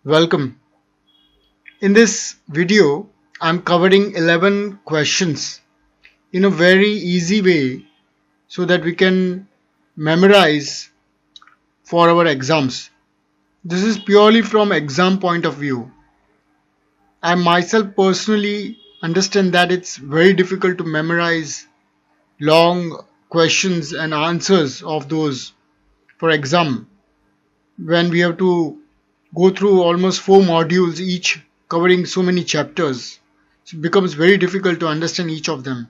Welcome. In this video, I'm covering 11 questions in a very easy way so that we can memorize for our exams. This is purely from exam point of view. I myself personally understand that it's very difficult to memorize long questions and answers of those for exam when we have to go through almost 4 modules each covering so many chapters. So it becomes very difficult to understand each of them.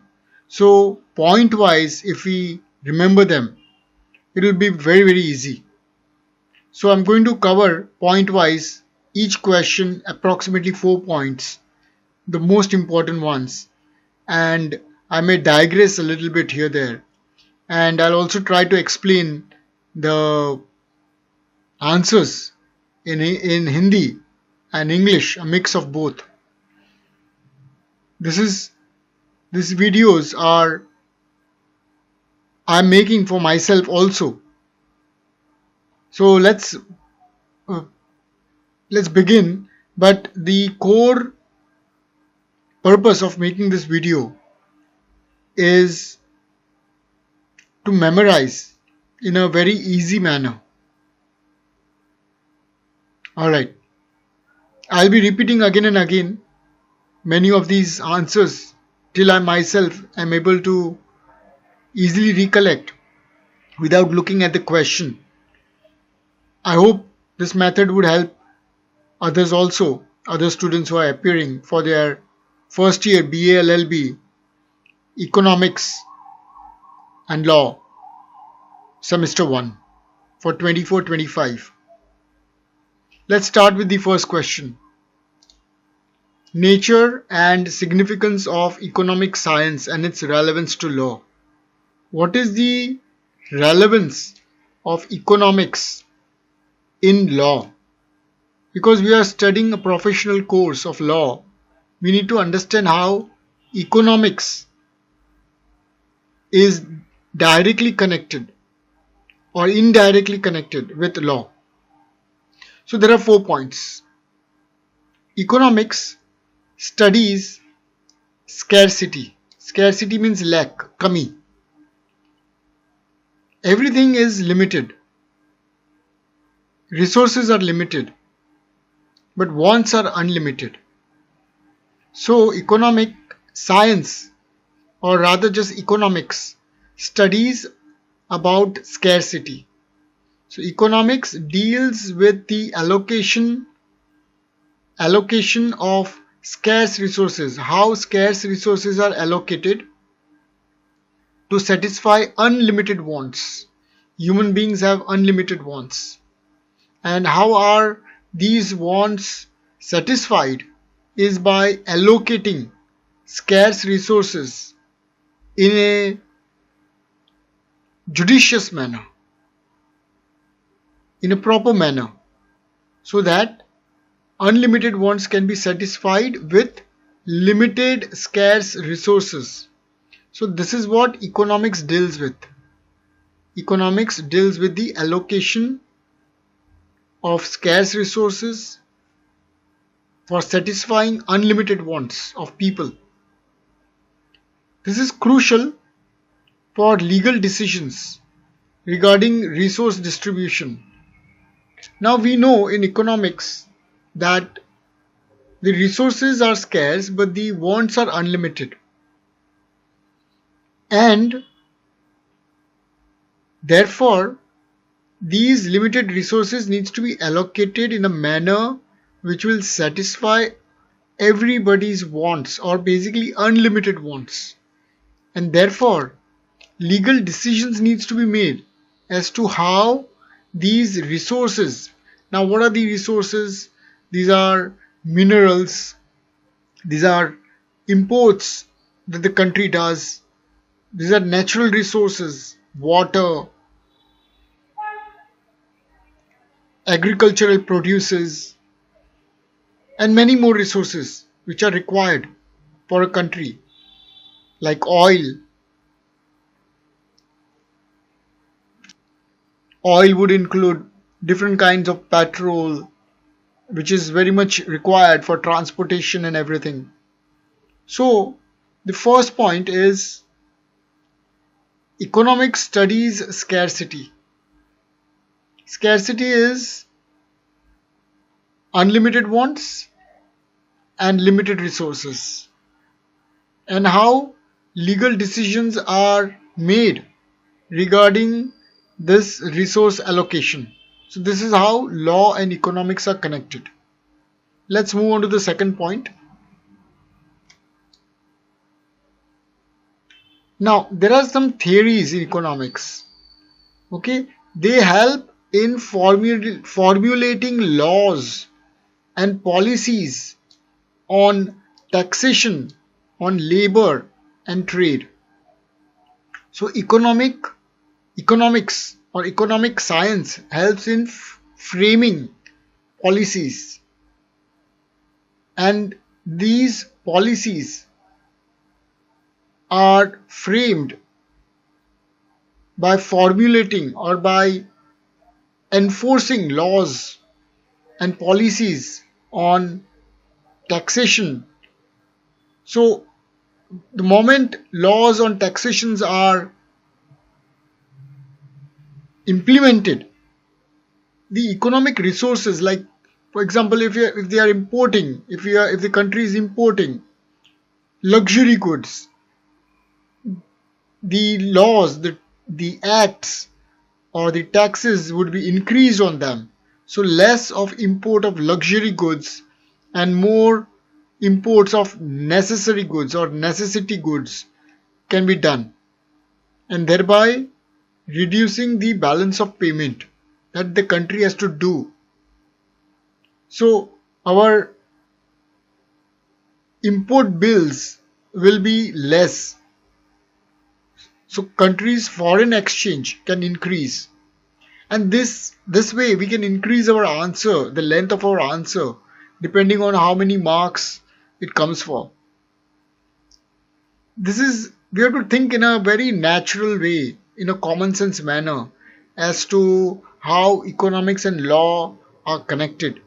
So point wise, if we remember them, it will be very easy. So I'm going to cover point wise each question approximately 4 points, the most important ones, and I may digress a little bit here there, and I'll also try to explain the answers in Hindi and English, a mix of both. This is these videos are I'm making for myself also. So uh, let's begin. But the core purpose of making this video is to memorize in a very easy manner. Alright, I'll be repeating again and again many of these answers till I myself am able to easily recollect without looking at the question. I hope this method would help others also, other students who are appearing for their first year BA LLB Economics and Law Semester 1 for 24-25. Let's start with the first question. Nature and significance of economic science and its relevance to law. What is the relevance of economics in law? Because we are studying a professional course of law, we need to understand how economics is directly connected or indirectly connected with law. So there are 4 points. Economics studies scarcity. Scarcity means lack, kami. Everything is limited. Resources are limited, but wants are unlimited. So economic science, or rather just economics, studies about scarcity. So economics deals with the allocation of scarce resources, how scarce resources are allocated to satisfy unlimited wants. Human beings have unlimited wants. And how are these wants satisfied is by allocating scarce resources in a judicious manner, in a proper manner, so that unlimited wants can be satisfied with limited scarce resources. So this is what economics deals with. Economics deals with the allocation of scarce resources for satisfying unlimited wants of people. This is crucial for legal decisions regarding resource distribution. Now we know in economics that the resources are scarce but the wants are unlimited. And therefore these limited resources needs to be allocated in a manner which will satisfy everybody's wants, or basically unlimited wants. And therefore legal decisions needs to be made as to how these resources, now what are the resources? These are minerals, these are imports that the country does, these are natural resources, water, agricultural produces, and many more resources which are required for a country, like oil. Oil would include different kinds of petrol, which is very much required for transportation and everything. So the first point is economic studies scarcity. Scarcity is unlimited wants and limited resources, and how legal decisions are made regarding this resource allocation. So this is how law and economics are connected. Let's move on to the second point. Now there are some theories in economics. Okay, they help in formulating laws and policies on taxation, on labor and trade. So economics or economic science helps in framing policies, and these policies are framed by formulating or by enforcing laws and policies on taxation. So the moment laws on taxations are implemented, the economic resources, like for example, if they are importing, if the country is importing luxury goods, the laws, the acts or the taxes would be increased on them. So less of import of luxury goods and more imports of necessary goods or necessity goods can be done, and thereby reducing the balance of payment that the country has to do. So our import bills will be less. So countries' foreign exchange can increase. And this way we can increase our answer, the length of our answer, depending on how many marks it comes for. We have to think in a very natural way, in a common sense manner, as to how economics and law are connected.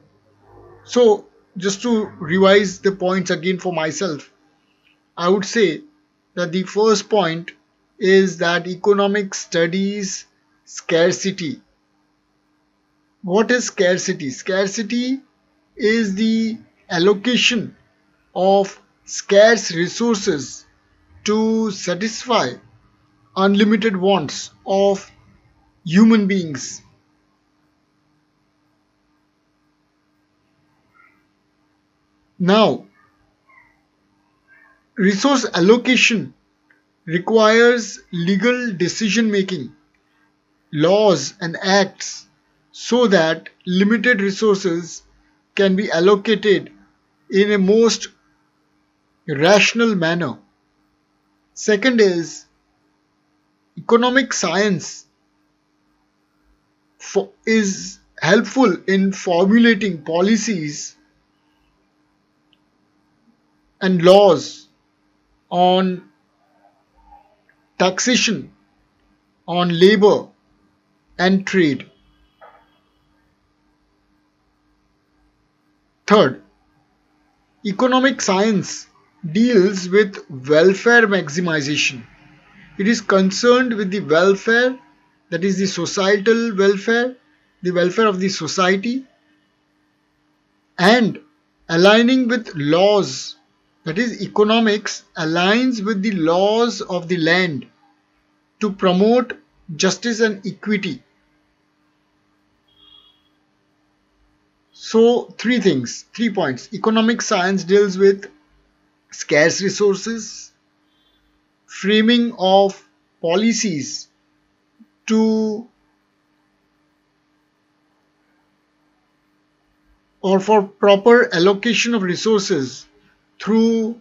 So just to revise the points again for myself, I would say that the first point is that economic studies scarcity. What is scarcity? Scarcity is the allocation of scarce resources to satisfy unlimited wants of human beings. Now, resource allocation requires legal decision making, laws and acts, so that limited resources can be allocated in a most rational manner. Second is economic science is helpful in formulating policies and laws on taxation, on labor and trade. Third, economic science deals with welfare maximization. It is concerned with the welfare, that is the societal welfare, the welfare of the society, and aligning with laws. That is, economics aligns with the laws of the land to promote justice and equity. So, three things, 3 points. Economic science deals with scarce resources, framing of policies to or for proper allocation of resources through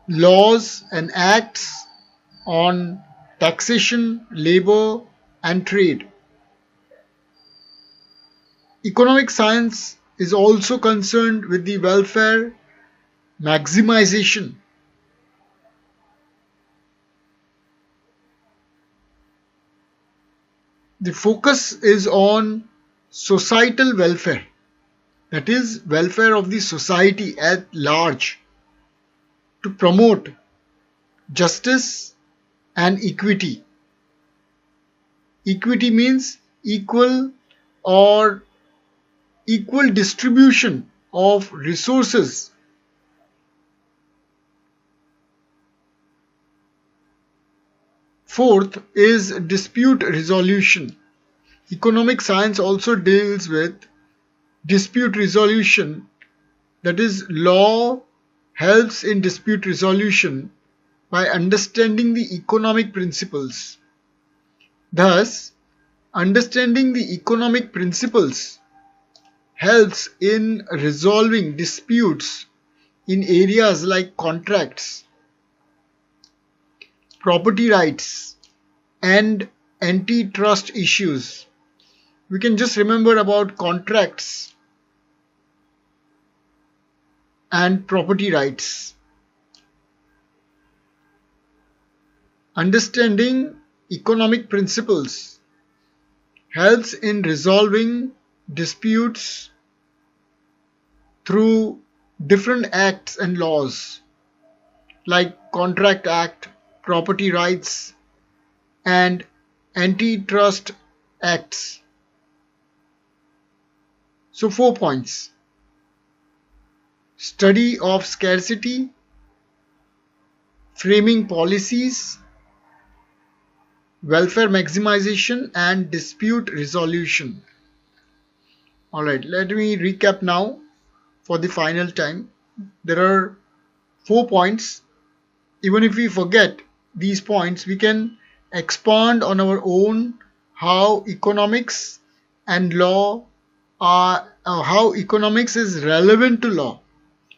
laws and acts on taxation, labor, and trade. Economic science is also concerned with the welfare maximization. The focus is on societal welfare, that is welfare of the society at large, to promote justice and equity. Equity means or equal distribution of resources. Fourth is dispute resolution. Economic science also deals with dispute resolution, that is, law helps in dispute resolution by understanding the economic principles. Thus, understanding the economic principles helps in resolving disputes in areas like contracts, property rights, and antitrust issues. We can just remember about contracts and property rights. Understanding economic principles helps in resolving disputes through different acts and laws like Contract Act, property rights, and antitrust acts. So 4 points: study of scarcity, framing policies, welfare maximization, and dispute resolution. Alright, let me recap now for the final time. There are 4 points. Even if we forget these points, we can expand on our own how economics and law are, how economics is relevant to law,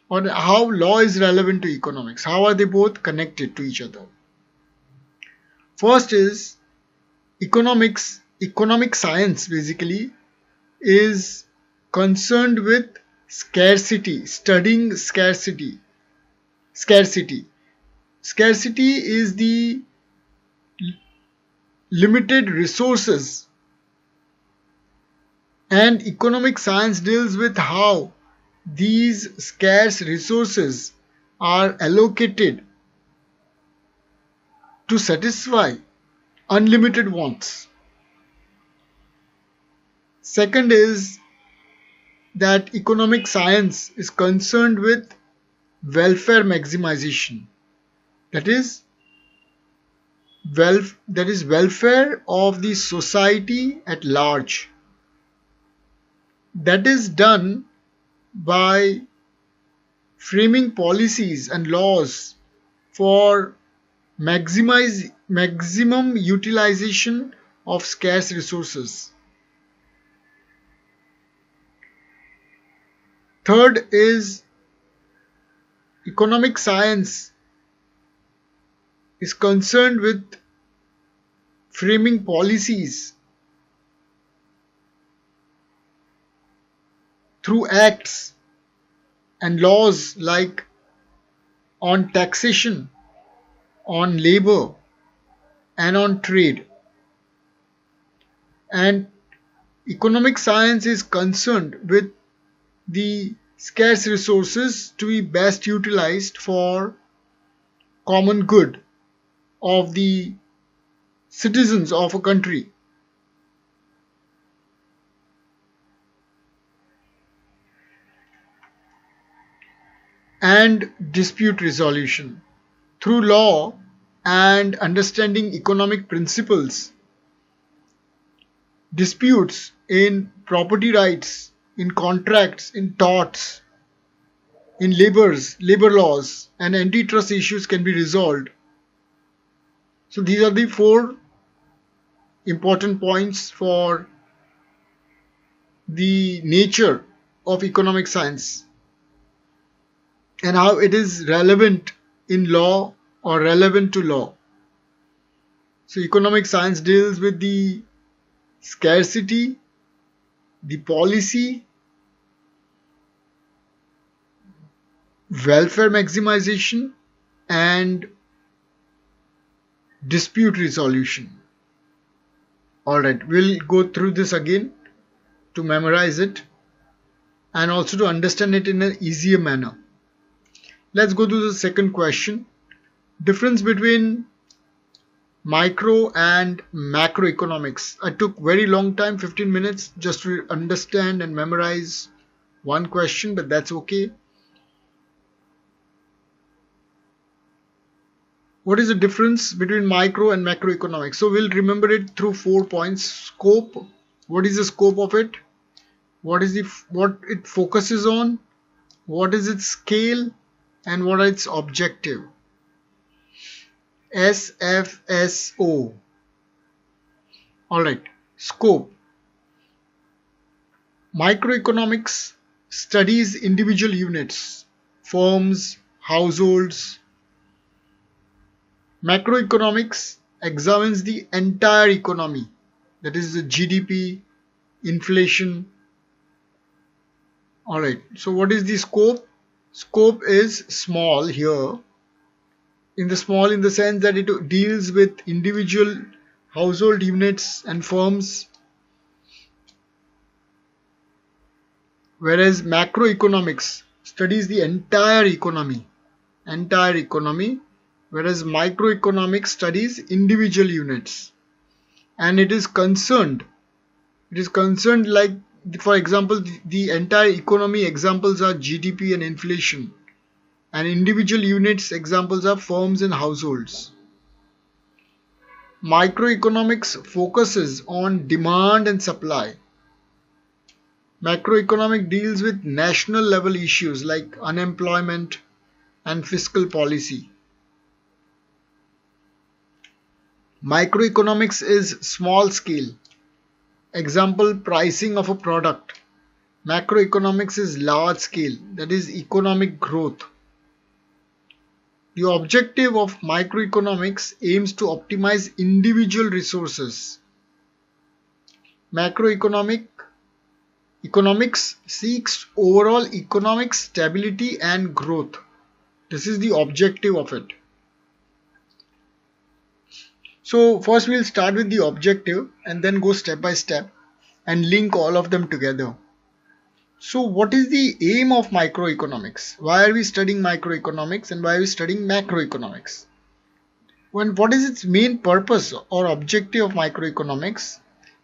or how law is relevant to economics. How are they both connected to each other? First is economics. Economic science basically is concerned with scarcity, studying scarcity. Scarcity is the limited resources, and economic science deals with how these scarce resources are allocated to satisfy unlimited wants. Second is that economic science is concerned with welfare maximization, that is welfare of the society at large. That is done by framing policies and laws for maximum utilization of scarce resources. Third is economic science is concerned with framing policies through acts and laws like on taxation, on labor, and on trade. And economic science is concerned with the scarce resources to be best utilized for common good of the citizens of a country. And dispute resolution. Through law and understanding economic principles, disputes in property rights, in contracts, in torts, in labor laws, and antitrust issues can be resolved. So these are the 4 important points for the nature of economic science and how it is relevant in law or relevant to law. So economic science deals with the scarcity, the policy, welfare maximization, and dispute resolution. Alright, we'll go through this again to memorize it. and also to understand it in an easier manner. Let's go to the second question. Difference between micro and macroeconomics. I took very long time, 15 minutes, just to understand and memorize one question, but that's okay. What is the difference between micro and macroeconomics? So we'll remember it through 4 points. Scope. What is the scope of it? What it focuses on? What is its scale? And what is its objective? SFSO. Alright. Scope. Microeconomics studies individual units, firms, households. Macroeconomics examines the entire economy, that is the GDP, inflation. Alright, so what is the scope? Scope is small here. In the sense that it deals with individual household units and firms, whereas macroeconomics studies the entire economy, whereas microeconomics studies individual units, and it is concerned like, for example, the entire economy examples are GDP and inflation, and individual units examples are firms and households. Microeconomics focuses on demand and supply. Macroeconomic deals with national level issues like unemployment and fiscal policy. Microeconomics is small scale. Example, pricing of a product. Macroeconomics is large scale, that is economic growth. The objective of microeconomics aims to optimize individual resources. Economics seeks overall economic stability and growth. This is the objective of it. So first we'll start with the objective and then go step by step and link all of them together. So what is the aim of microeconomics? Why are we studying microeconomics and why are we studying macroeconomics? What is its main purpose or objective of microeconomics?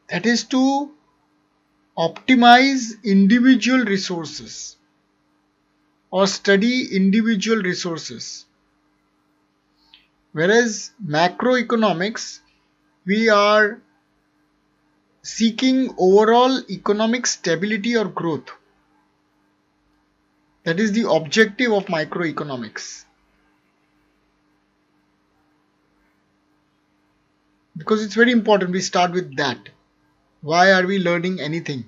That is to optimize individual resources or study individual resources. Whereas macroeconomics, we are seeking overall economic stability or growth. That is the objective of microeconomics. Because it's very important we start with that. Why are we learning anything?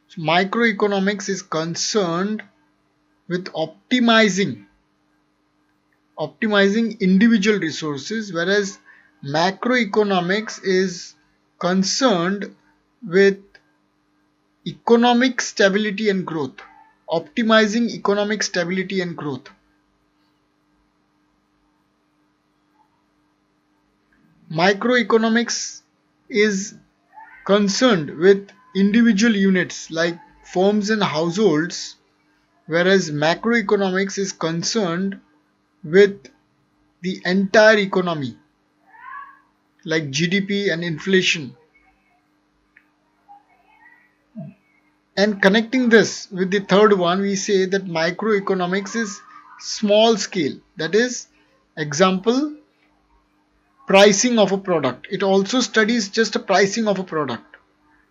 So microeconomics is concerned with optimizing individual resources, whereas macroeconomics is concerned with economic stability and growth, optimizing economic stability and growth. Microeconomics is concerned with individual units like firms and households, whereas macroeconomics is concerned with the entire economy like GDP and inflation. And connecting this with the third one, we say that microeconomics is small scale. That is, example, pricing of a product. It also studies just a pricing of a product.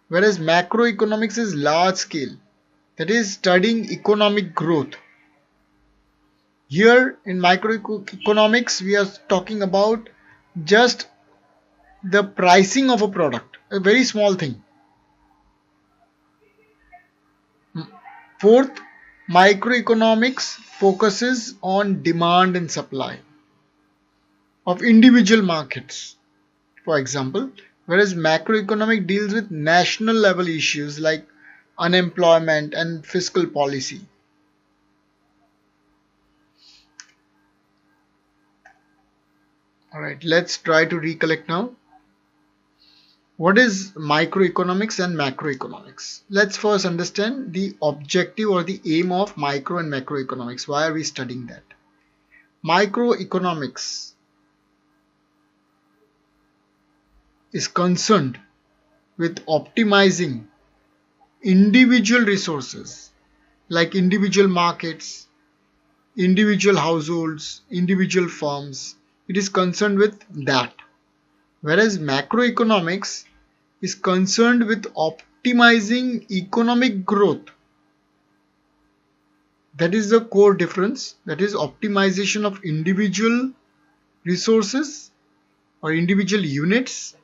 Whereas macroeconomics is large scale. That is, studying economic growth. Here in microeconomics, we are talking about just the pricing of a product. A very small thing. Fourth, microeconomics focuses on demand and supply of individual markets, for example, whereas macroeconomic deals with national level issues like unemployment and fiscal policy. Alright, let's try to recollect now. What is microeconomics and macroeconomics? Let's first understand the objective or the aim of micro and macroeconomics. Why are we studying that? Microeconomics is concerned with optimizing individual resources like individual markets, individual households, individual firms. It is concerned with that. Whereas macroeconomics is concerned with optimizing economic growth. That is the core difference. That is optimization of individual resources or individual units,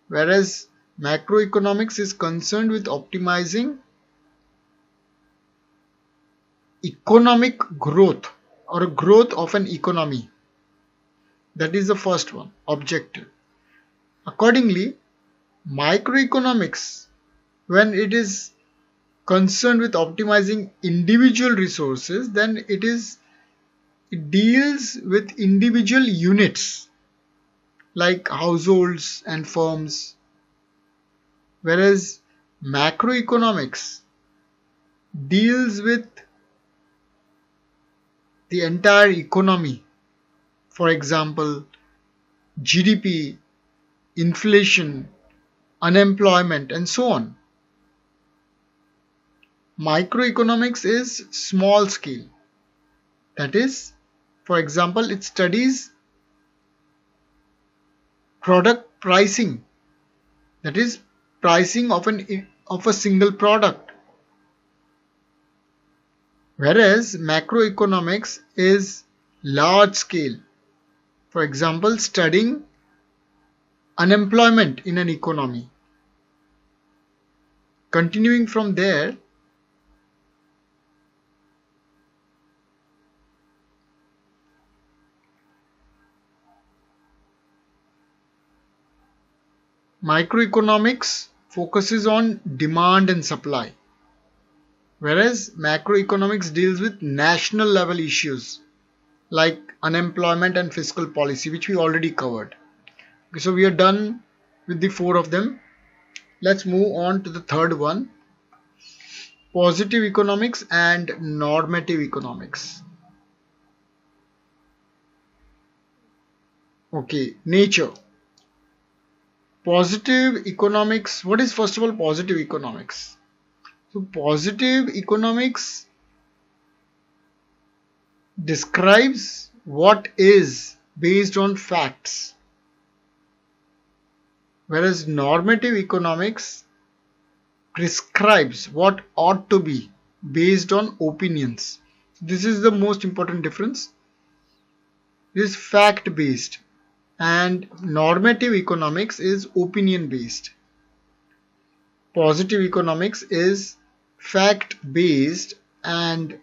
whereas macroeconomics is concerned with optimizing economic growth or growth of an economy. That is the first one, objective. Accordingly, microeconomics, when it is concerned with optimizing individual resources, then it deals with individual units like households and firms, whereas macroeconomics deals with the entire economy. For example, GDP, inflation, unemployment, and so on. Microeconomics is small scale. That is, for example, it studies product pricing. That is, pricing of a single product. Whereas macroeconomics is large scale. For example, studying unemployment in an economy. Continuing from there, microeconomics focuses on demand and supply, whereas macroeconomics deals with national level issues like unemployment and fiscal policy, which we already covered. Okay, so we are done with the four of them. Let's move on to the third one, positive economics and normative economics. Okay, nature. Positive economics. What is first of all positive economics? So positive economics describes what is based on facts, whereas normative economics prescribes what ought to be based on opinions. This is the most important difference. It is fact based and normative economics is opinion based. Positive economics is fact based and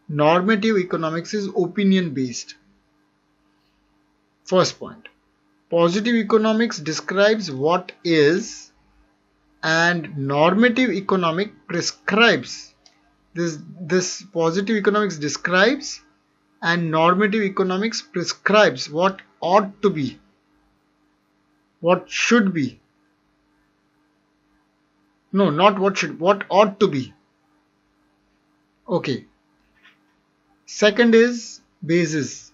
normative economics is opinion based. First point, positive economics describes what is and normative economics prescribes. This positive economics describes and normative economics prescribes what ought to be, what should be. No, not what should, what ought to be. Okay. Second is basis.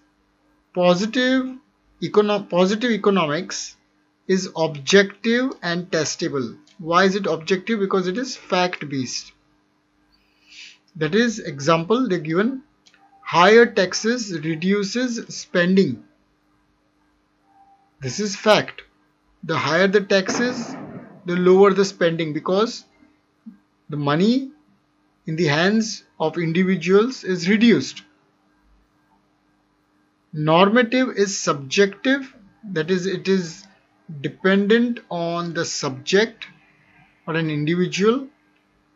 Positive economics is objective and testable. Why is it objective? Because it is fact based. That is, example they given, higher taxes reduces spending. This is fact. The higher the taxes, the lower the spending, because the money in the hands of individuals is reduced. Normative is subjective, that is, it is dependent on the subject or an individual,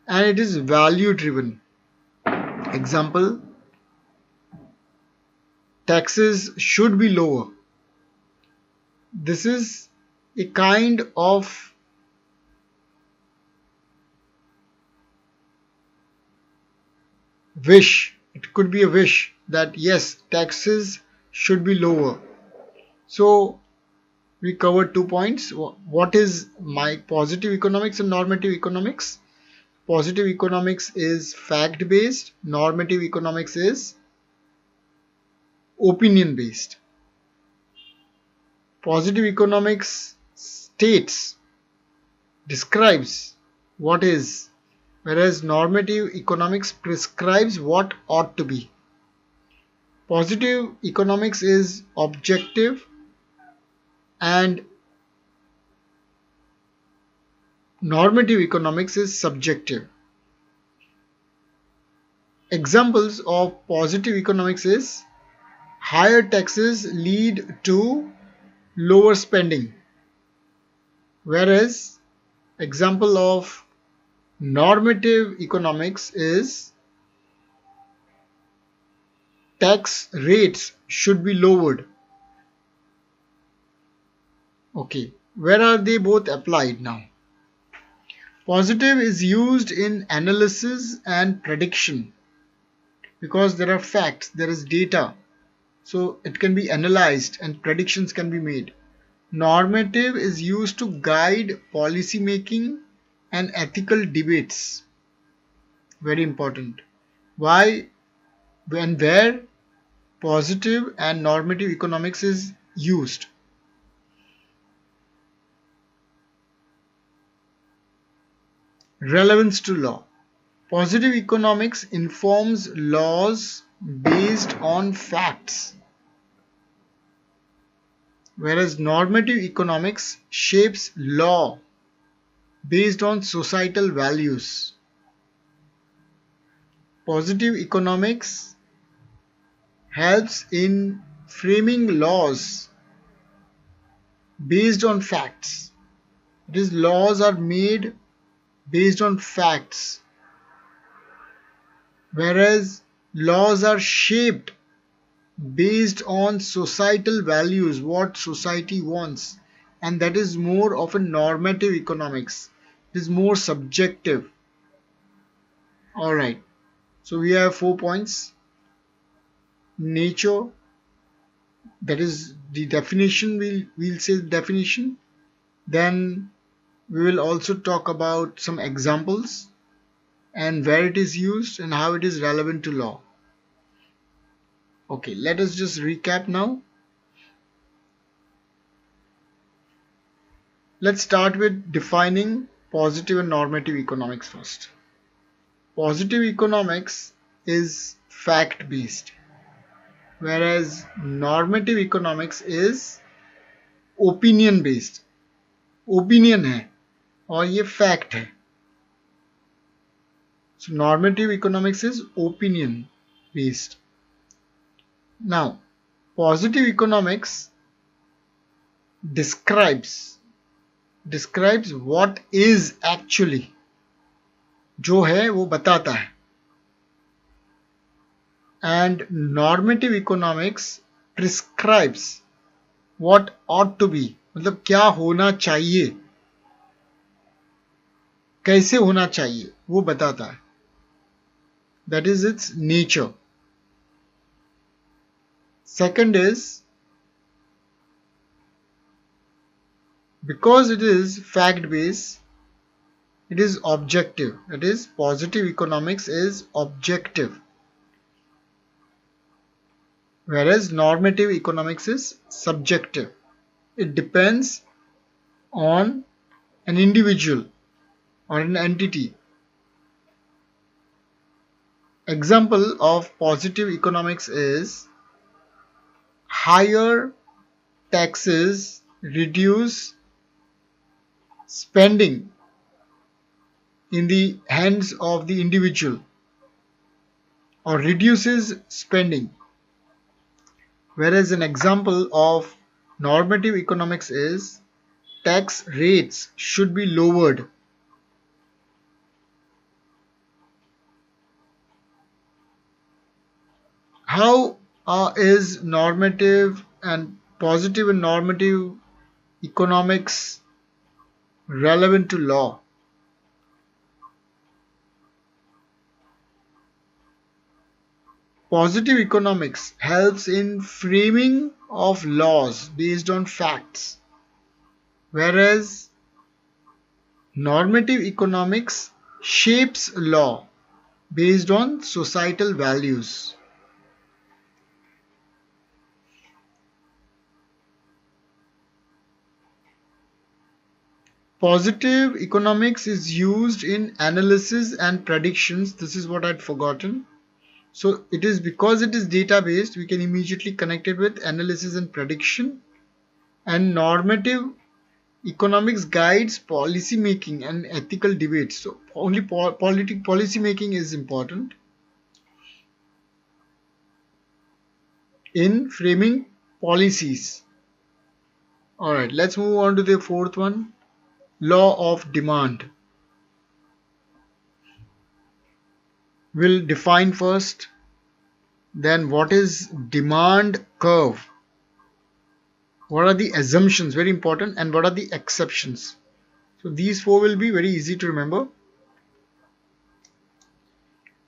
and it is value driven. Example, taxes should be lower. This is a kind of wish. It could be a wish that yes, taxes should be lower. So We covered 2 points. What is my positive economics and normative economics? Positive economics is fact based, normative economics is opinion based. Positive economics states, describes what is, whereas normative economics prescribes what ought to be. Positive economics is objective and normative economics is subjective. Examples of positive economics is higher taxes lead to lower spending, whereas example of normative economics is tax rates should be lowered. Okay, where are they both applied now? Positive is used in analysis and prediction because there are facts, there is data, so it can be analyzed and predictions can be made. Normative is used to guide policy making and ethical debates. Very important. Why and where positive and normative economics is used? Relevance to law. Positive economics informs laws based on facts, whereas normative economics shapes law based on societal values. Positive economics helps in framing laws based on facts. These laws are made based on facts, whereas laws are shaped based on societal values, what society wants, and that is more of a normative economics. It is more subjective. Alright, so we have 4 points. Nature, that is the definition, we'll say the definition. Then we will also talk about some examples and where it is used and how it is relevant to law. Okay, let us just recap now. Let's start with defining positive and normative economics first. Positive economics is fact based, whereas normative economics is opinion based. Opinion है और ये fact है. So normative economics is opinion based. Now, positive economics describes what is actually, जो है वो बताता है, and normative economics prescribes what ought to be, मतलब क्या होना चाहिए, कैसे होना चाहिए वो बताता है. That is its nature. Second is, because it is fact based, it is objective. That is, positive economics is objective, whereas normative economics is subjective. It depends on an individual or an entity. Example of positive economics is higher taxes reduce spending in the hands of the individual or reduces spending, whereas an example of normative economics is tax rates should be lowered. How is normative and positive and normative economics relevant to law? Positive economics helps in framing of laws based on facts, whereas normative economics shapes law based on societal values. Positive economics is used in analysis and predictions. This is what I'd forgotten. So it is because it is data based, we can immediately connect it with analysis and prediction. And normative economics guides policy making and ethical debates. So only policy making is important in framing policies. Alright, let's move on to the fourth one. Law of demand. We'll define first, then what is demand curve, what are the assumptions, very important, and what are the exceptions. So these four will be very easy to remember.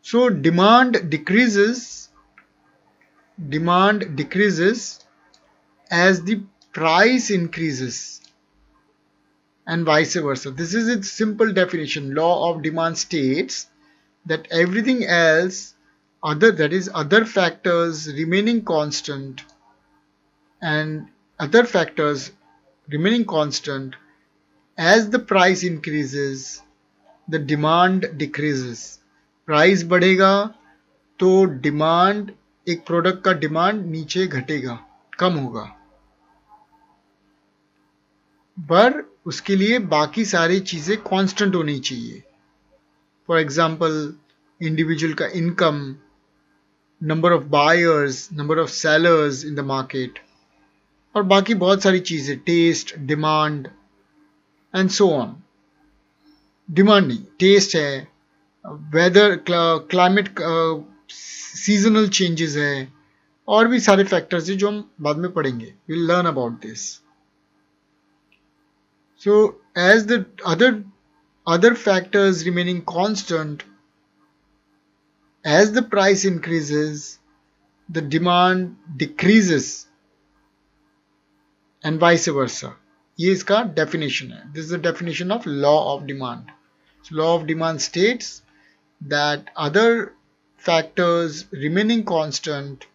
So demand decreases as the price increases and vice versa. This is its simple definition. Law of demand states that everything else other factors remaining constant and other factors remaining constant, as the price increases the demand decreases. Price बढ़ेगा तो demand, एक product का demand नीचे घटेगा, कम होगा, पर उसके लिए बाकी सारी चीजें कांस्टेंट होनी चाहिए. फॉर एग्जांपल इंडिविजुअल का income, number of buyers, number of sellers in the market, और बाकी बहुत सारी चीजें, taste, demand and so on. Demand नहीं, टेस्ट है, वेदर, क्लाइमेट, सीजनल चेंजेस है, और भी सारे फैक्टर्स हैं जो हम बाद में पढ़ेंगे. Will learn about this. So as the other factors remaining constant, as the price increases the demand decreases and vice versa. ये इसका definition है. This is the definition of law of demand. So law of demand states that other factors remaining constant,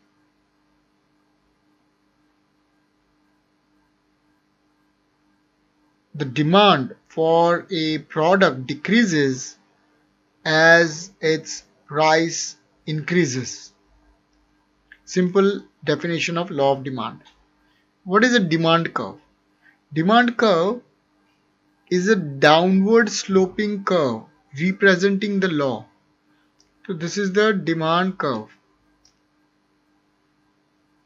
the demand for a product decreases as its price increases. Simple definition of law of demand. What is a demand curve? Demand curve is a downward sloping curve representing the law. So this is the demand curve.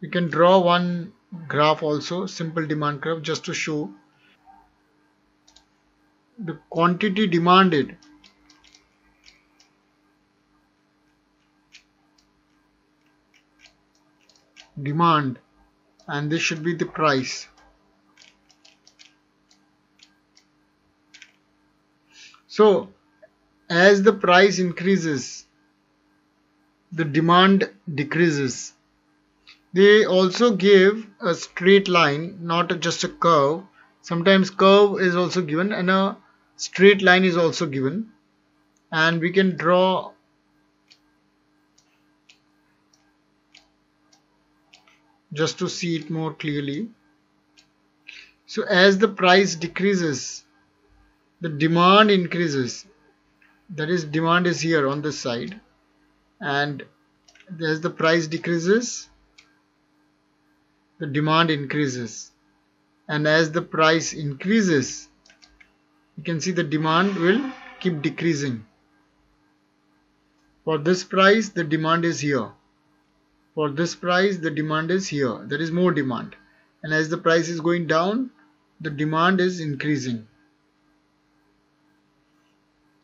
You can draw one graph also, simple demand curve, just to show the quantity demanded demand, and this should be the price. So as the price increases the demand decreases. They also give a straight line, not just a curve. Sometimes curve is also given and a straight line is also given, and we can draw just to see it more clearly. So as the price decreases the demand increases, that is, demand is here on this side, and as the price decreases the demand increases, and as the price increases you can see the demand will keep decreasing. For this price the demand is here, for this price the demand is here, there is more demand, and as the price is going down the demand is increasing.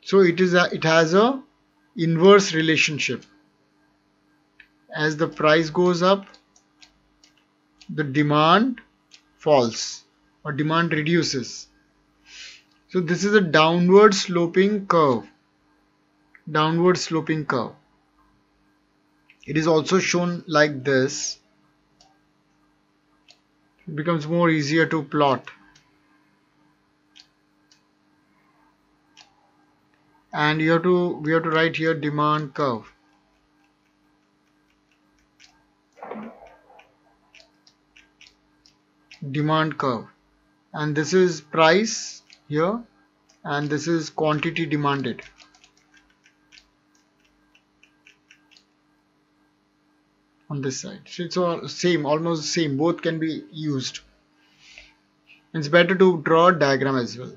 So it has a inverse relationship. As the price goes up the demand falls or demand reduces. So this is a downward sloping curve. Downward sloping curve. It is also shown like this. It becomes more easier to plot. and we have to write here demand curve. Demand curve, and this is price here, and this is quantity demanded. On this side, so it's all same, almost same, both can be used. It's better to draw a diagram as well.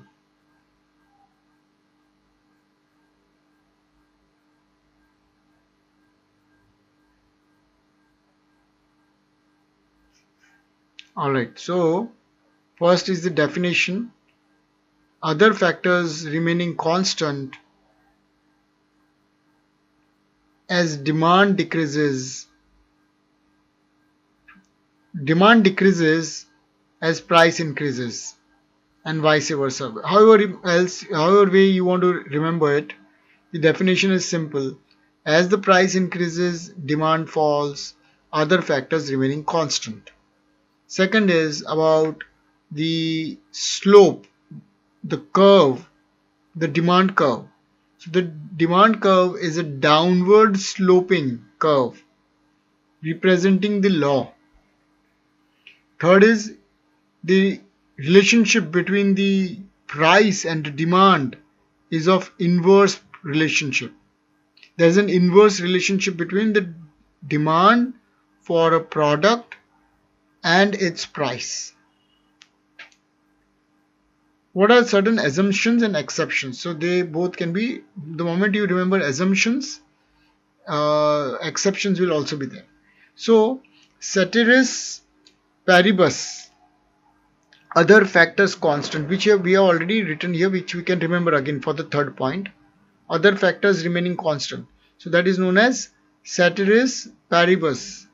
Alright, so first is the definition. Other factors remaining constant as demand decreases as price increases, and vice versa. However way you want to remember it, the definition is simple. As the price increases, demand falls, other factors remaining constant. Second is about the slope, the curve, the demand curve. So the demand curve is a downward sloping curve representing the law. Third is the relationship between the price and the demand is of inverse relationship. There is an inverse relationship between the demand for a product and its price. What are certain assumptions and exceptions? So they both can be, the moment you remember assumptions, exceptions will also be there. So ceteris paribus, other factors constant, which we have already written here, which we can remember again for the third point. Other factors remaining constant. So that is known as ceteris paribus.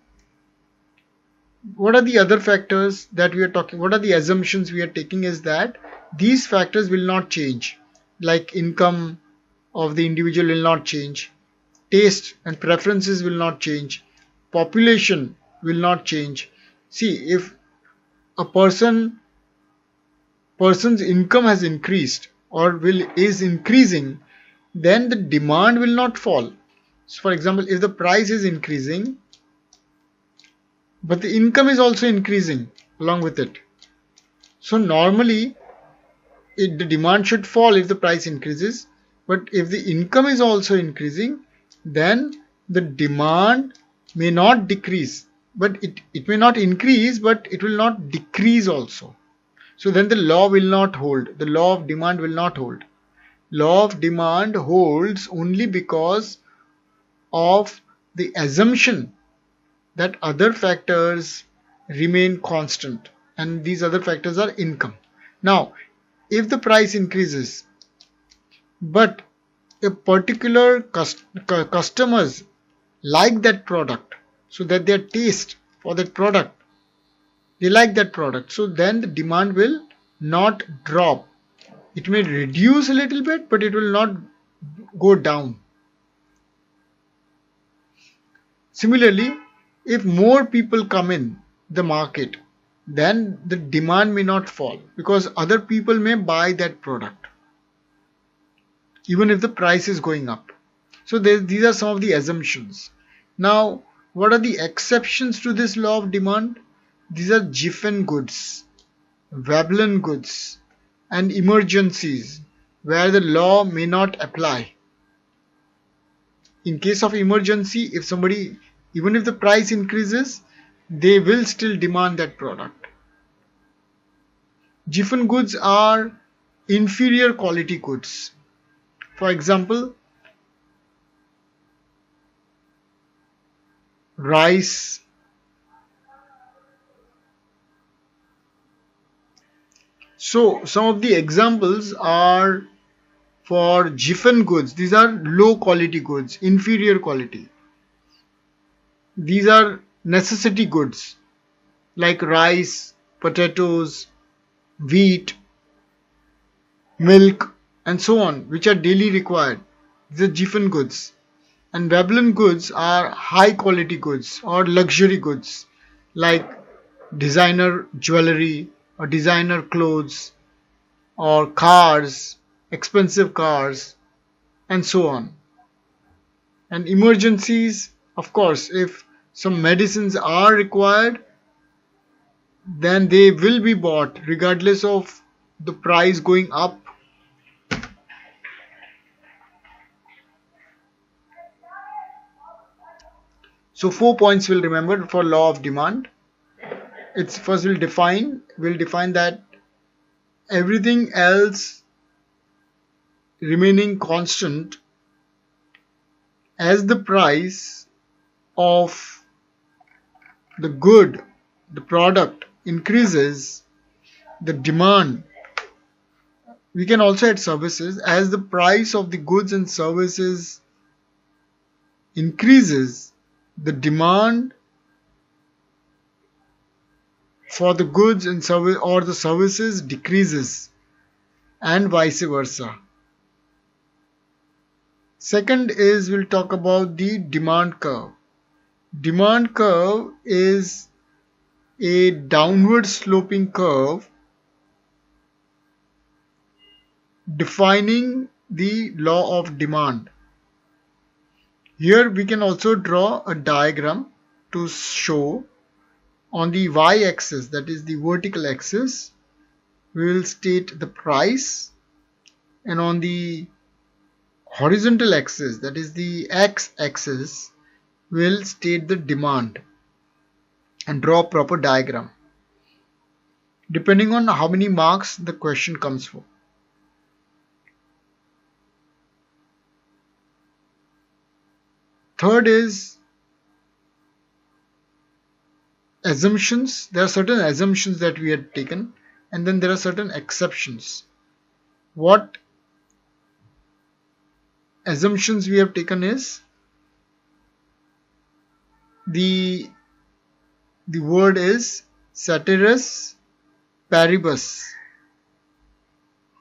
What are the other factors that we are talking? What are the assumptions we are taking is that these factors will not change, like income of the individual will not change, taste and preferences will not change, population will not change. See, if a person's income has increased or is increasing, then the demand will not fall. So for example, if the price is increasing but the income is also increasing along with it, so normally the demand should fall if the price increases, but if the income is also increasing, then the demand may not decrease, but it may not increase, but it will not decrease also. So then the law will not hold. The law of demand will not hold. Law of demand holds only because of the assumption that other factors remain constant, and these other factors are income. Now, if the price increases, but a particular customers like that product, so that their taste for that product, they like that product, so then the demand will not drop. It may reduce a little bit, but it will not go down. Similarly, if more people come in the market, then the demand may not fall because other people may buy that product even if the price is going up. So these are some of the assumptions. Now, what are the exceptions to this law of demand? These are giffen goods, Veblen goods, and emergencies where the law may not apply. In case of emergency, if somebody, even if the price increases, they will still demand that product. Giffen goods are inferior quality goods. For example, rice, so some of the examples are for giffen goods. These are low quality goods, inferior quality. These are necessity goods like rice, potatoes, wheat, milk, and so on, which are daily required. These are giffen goods. And Veblen goods are high quality goods or luxury goods like designer jewelry or designer clothes or cars, expensive cars. and so on. And emergencies, of course, if some medicines are required, then they will be bought regardless of the price going up. So 4 points we'll remember for law of demand. It's first we'll define that everything else remaining constant, as the price of the good, the product increases, the demand, we can also add services, as the price of the goods and services increases, the demand for the goods and service or the services decreases, and vice versa. Second is we'll talk about the demand curve. Demand curve is a downward sloping curve defining the law of demand. Here we can also draw a diagram to show on the y-axis, that is the vertical axis, we will state the price, and on the horizontal axis, that is the x-axis, we will state the demand and draw a proper diagram depending on how many marks the question comes for. Third is assumptions. There are certain assumptions that we had taken, and then there are certain exceptions. What assumptions we have taken is the word is ceteris paribus,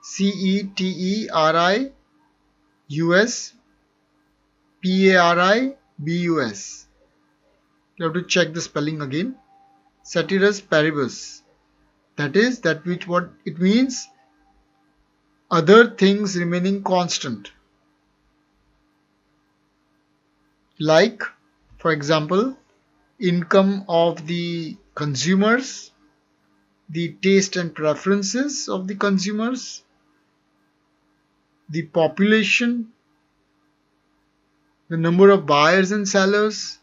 CETERIUS PARIBUS. You have to check the spelling again. Ceteris paribus. That is that which what it means, other things remaining constant. Like, for example, income of the consumers, the taste and preferences of the consumers, the population, the number of buyers and sellers,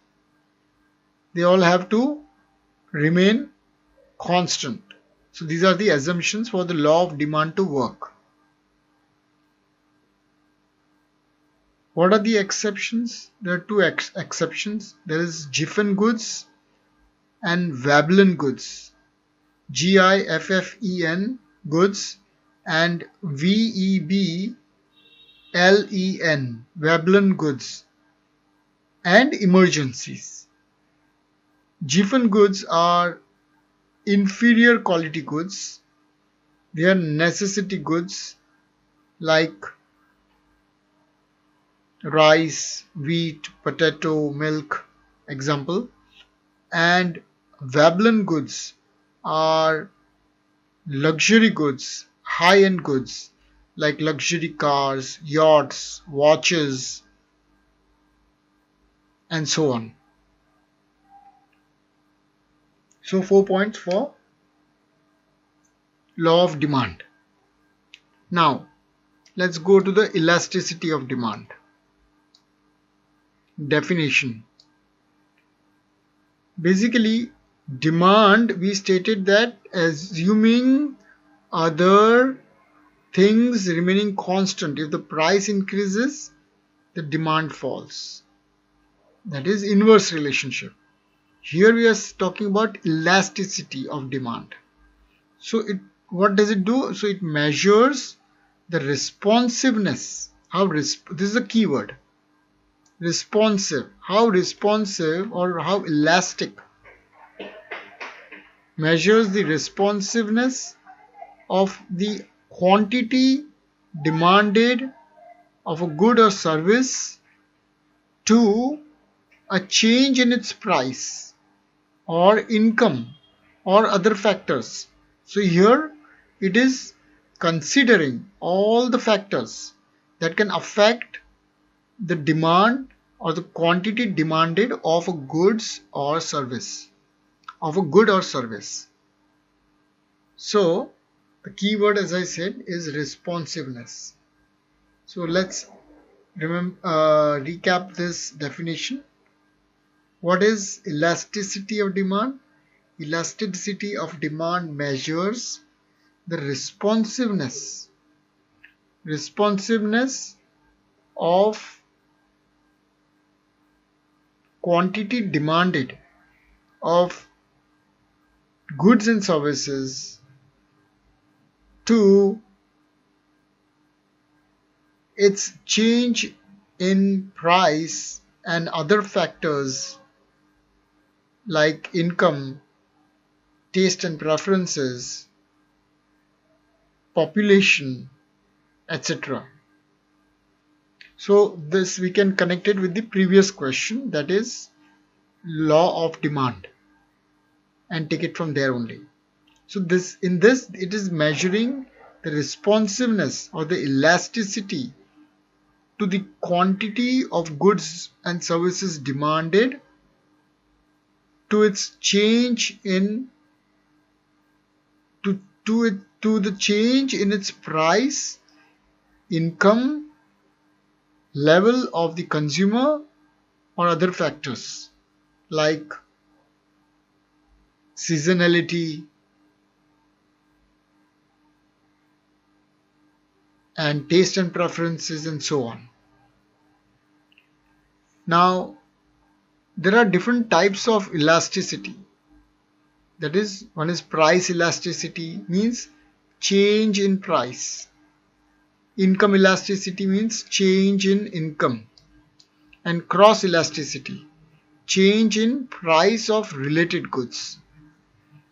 they all have to remain constant. So these are the assumptions for the law of demand to work. What are the exceptions? There are two exceptions. There is Giffen goods and Veblen goods. GIFFEN goods and VEBLEN Veblen goods, and emergencies. Giffen goods are inferior quality goods. They are necessity goods like rice, wheat, potato, milk, example. And Veblen goods are luxury goods, high-end goods like luxury cars, yachts, watches, and so on. So 4 points for law of demand. Now let's go to the elasticity of demand. Definition. Basically, demand, we stated that assuming other things remaining constant, if the price increases, the demand falls. That is inverse relationship. Here we are talking about elasticity of demand. So what does it do? So it measures the responsiveness. This is a keyword. Responsive. How responsive or how elastic. Measures the responsiveness of the quantity demanded of a good or service to a change in its price or income or other factors. So here it is considering all the factors that can affect the demand or the quantity demanded of a goods or service, of a good or service. So the keyword, as I said, is responsiveness. So let's recap this definition. What is elasticity of demand? Elasticity of demand measures the responsiveness of quantity demanded of goods and services to its change in price and other factors like income, taste and preferences, population, etc. So this we can connect it with the previous question, that is law of demand, and take it from there only. So in this it is measuring the responsiveness or the elasticity to the quantity of goods and services demanded to its change in to the change in its price, income, level of the consumer, or other factors like seasonality and taste and preferences and so on. Now there are different types of elasticity. That is, one is price elasticity, means change in price. Income elasticity means change in income. And cross elasticity, change in price of related goods.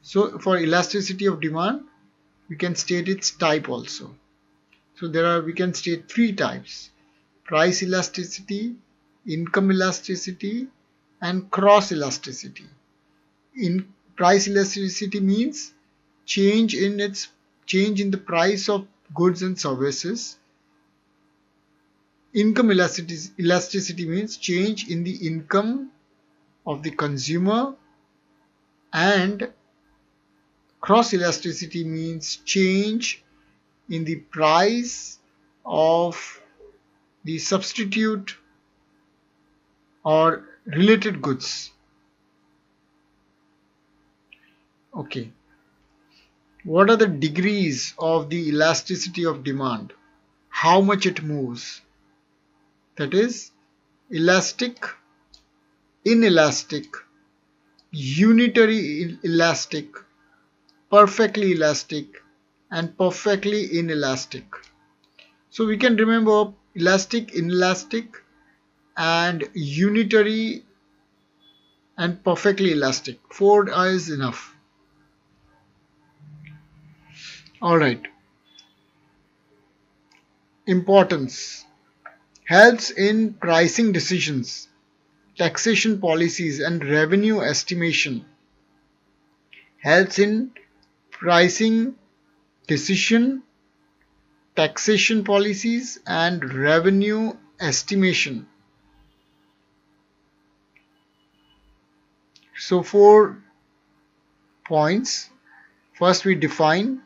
So for elasticity of demand, we can state its type also. So we can state three types: price elasticity, income elasticity, and cross elasticity. In price elasticity means change in the price of goods and services. Income elasticity means change in the income of the consumer, and cross elasticity means change in the price of the substitute or related goods. Okay. What are the degrees of the elasticity of demand? How much it moves? That is elastic, inelastic, unitary elastic, perfectly elastic, and perfectly inelastic. So we can remember elastic, inelastic, and unitary and perfectly elastic. 4 is enough. Alright. Importance. Helps in pricing decisions, taxation policies, and revenue estimation. Helps in pricing decision, taxation policies, and revenue estimation. So 4 points. First we define,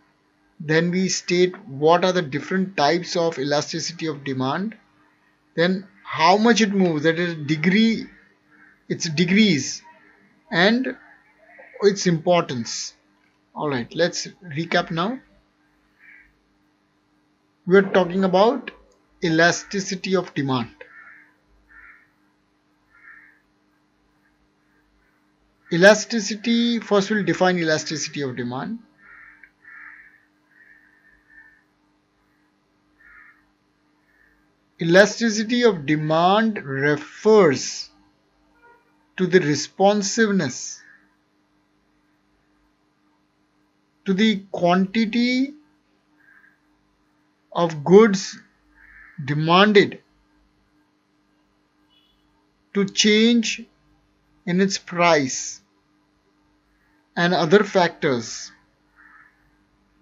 then we state what are the different types of elasticity of demand, then how much it moves, that is degree, its degrees, and its importance. Alright, let's recap now. We are talking about elasticity of demand. Elasticity, first we'll define elasticity of demand. Elasticity of demand refers to the responsiveness to the quantity of goods demanded to change in its price and other factors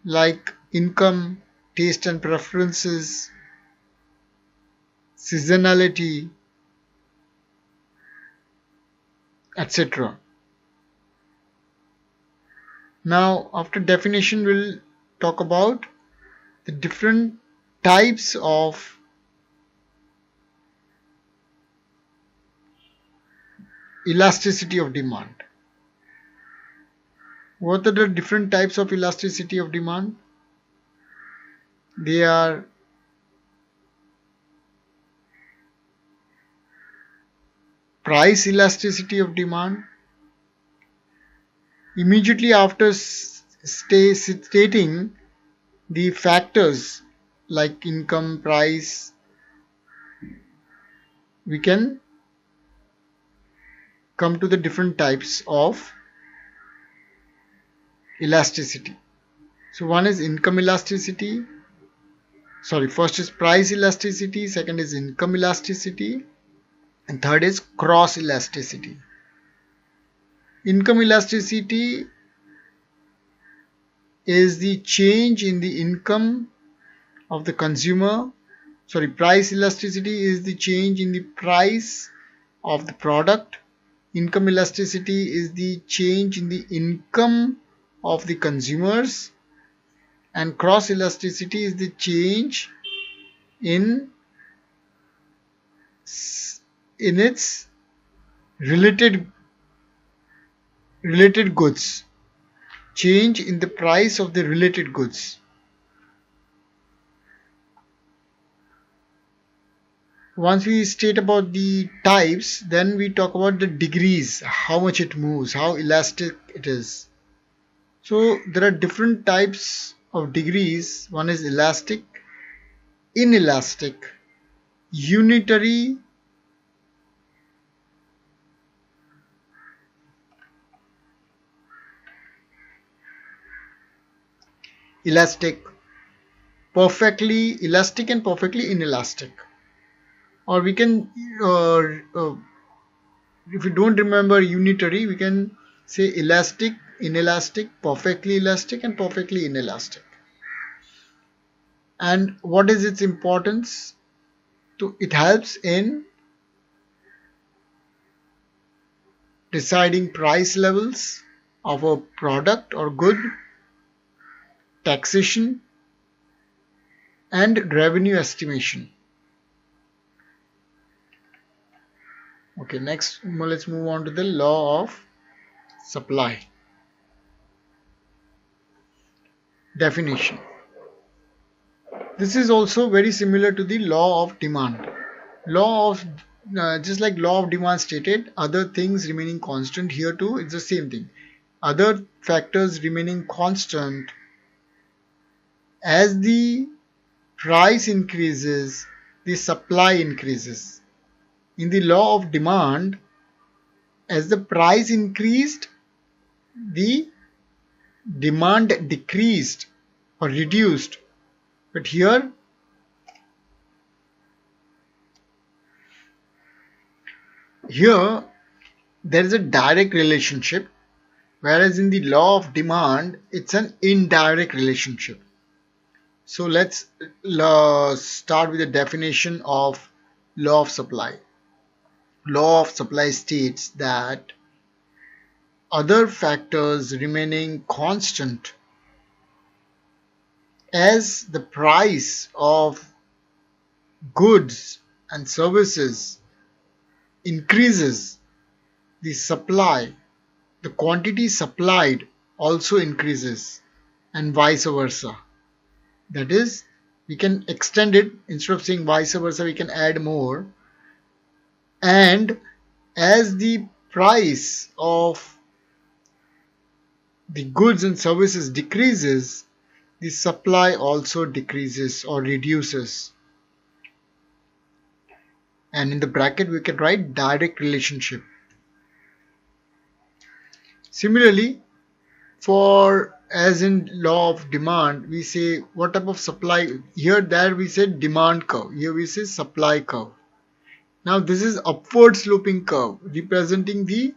like income, taste and preferences, seasonality, etc. Now, after definition, we'll talk about the different types of elasticity of demand. What are the different types of elasticity of demand? They are price elasticity of demand. Immediately after stating the factors like income, price, we can come to the different types of elasticity. So one is income elasticity. Sorry, first is price elasticity, second is income elasticity, and third is cross elasticity. Income elasticity is the change in the income of the consumer. Sorry, price elasticity is the change in the price of the product. Income elasticity is the change in the income of the consumers, and cross elasticity is the change in its related goods, change in the price of the related goods. Once we state about the types, then we talk about the degrees, how much it moves, how elastic it is. So there are different types of degrees. One is elastic, inelastic, unitary, elastic, perfectly elastic, and perfectly inelastic. Or we can, if you don't remember unitary, we can say elastic, inelastic, perfectly elastic, and perfectly inelastic. And what is its importance? It helps in deciding price levels of a product or good, taxation, and revenue estimation. Okay, next let's move on to the law of supply. Definition. This is also very similar to the law of demand. Law of just like law of demand stated, other things remaining constant, here too it's the same thing. Other factors remaining constant, as the price increases, the supply increases. In the law of demand, as the price increased, the demand decreased or reduced. But here there is a direct relationship, whereas in the law of demand it's an indirect relationship. So let's start with the definition of law of supply. Law of supply states that other factors remaining constant, as the price of goods and services increases, the supply, the quantity supplied also increases, and vice versa. That is, we can extend it. Instead of saying vice versa, we can add more. And as the price of the goods and services decreases, the supply also decreases or reduces. And in the bracket we can write direct relationship. Similarly, for as in law of demand, we say what type of supply. Here there we say demand curve, here we say supply curve. Now this is upward sloping curve representing the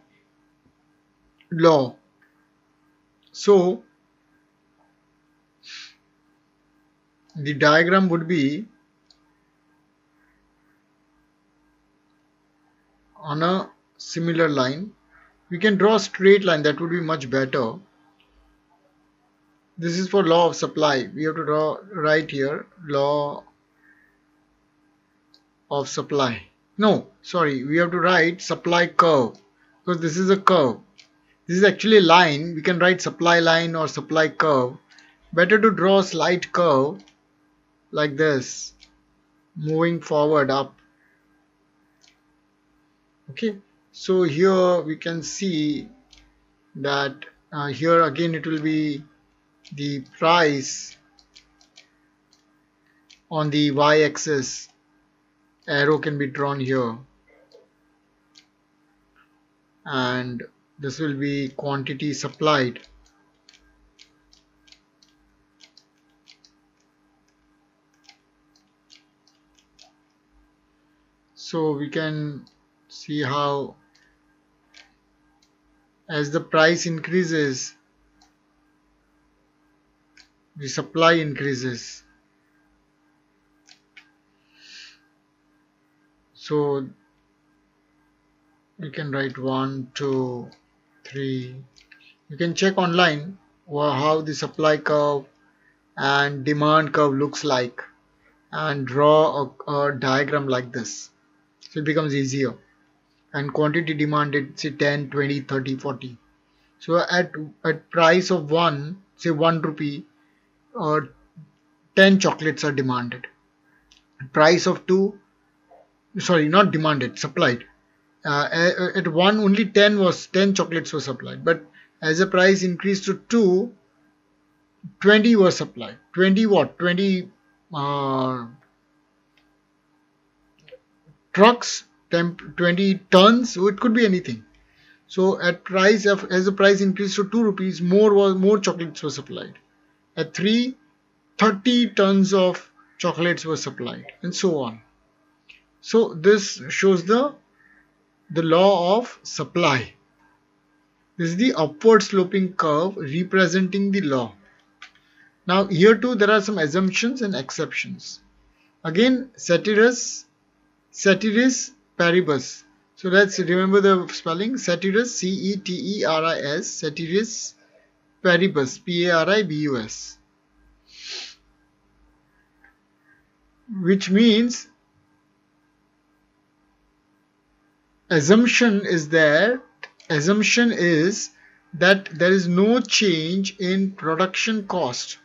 law. So the diagram would be on a similar line. We can draw a straight line, that would be much better. This is for law of supply. We have to draw right here, law of supply. No, sorry, we have to write supply curve, because this is a curve. This is actually a line. We can write supply line or supply curve. Better to draw a slight curve like this, moving forward up. Okay, so here we can see that here again it will be the price on the y-axis. Arrow can be drawn here, and this will be quantity supplied. So we can see how as the price increases, the supply increases. So we can write 1, 2, 3. You can check online how the supply curve and demand curve looks like, and draw a diagram like this. So it becomes easier. And quantity demanded, say 10, 20, 30, 40. So at price of 1, say 1 rupee, 10 chocolates are demanded. Price of 2, sorry, not demanded, supplied. At 1 only 10 chocolates were supplied, but as the price increased to 2, 20 were supplied. 20 what? 20 trucks, 20 tons, so it could be anything. So at price as the price increased to 2 rupees, more chocolates were supplied. At 3, 30 tons of chocolates were supplied, and so on. So this shows the law of supply. This is the upward sloping curve representing the law. Now here too there are some assumptions and exceptions. Again, ceteris paribus. So let's remember the spelling. Ceteris, C-E-T-E-R-I-S, ceteris paribus, P-A-R-I-B-U-S, which means assumption is that there is no change in production cost,